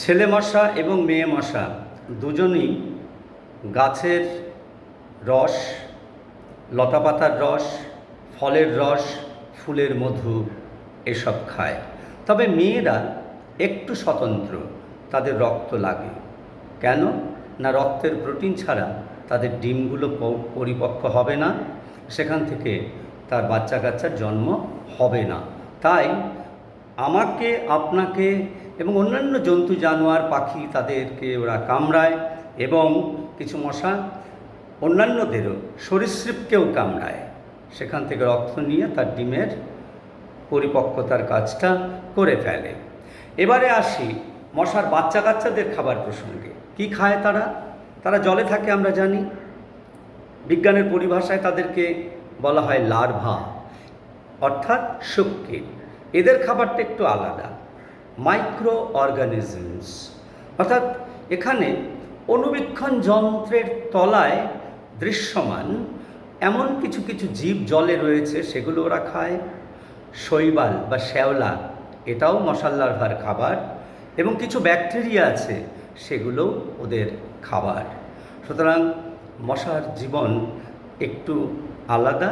ছেলে মশা এবং মেয়ে মশা দুজনই গাছের রস, লতাপাতার রস, ফলের রস, ফুলের মধু এসব খায়। তবে মেয়েরা একটু স্বতন্ত্র, তাদের রক্ত লাগে। কেন না, রক্তের প্রোটিন ছাড়া তাদের ডিমগুলো পরিপক্ক হবে না, সেখান থেকে তার বাচ্চা কাচ্চার জন্ম হবে না। তাই আমাকে, আপনাকে এবং অন্যান্য জন্তু জানোয়ার পাখি তাদেরকে ওরা কামড়ায়, এবং কিছু মশা অন্যান্যদেরও সরীসৃপকেও কামড়ায়, সেখান থেকে রক্ত নিয়ে তার ডিমের পরিপক্কতার কাজটা করে ফেলে। এবারে আসি মশার বাচ্চা কাচ্চাদের খাবার প্রসঙ্গে। কি খায় তারা? তারা জলে থাকে, আমরা জানি। বিজ্ঞানের পরিভাষায় তাদেরকে বলা হয় লার্ভা, অর্থাৎ শুক্কিট। এদের খাবারটা একটু আলাদা, মাইক্রো অর্গানিজমস, অর্থাৎ এখানে অণুবীক্ষণ যন্ত্রের তলায় দৃশ্যমান এমন কিছু কিছু জীব জলে রয়েছে, সেগুলো ওরা খায়। শৈবাল বা শ্যাওলা, এটাও মশার লার্ভার খাবার, এবং কিছু ব্যাকটেরিয়া আছে, সেগুলো ওদের খাবার। সুতরাং মশার জীবন একটু আলাদা।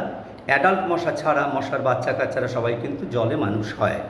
অ্যাডাল্ট মশা ছাড়া মশার বাচ্চা কাচ্চারা সবাই কিন্তু জলে মানুষ হয়।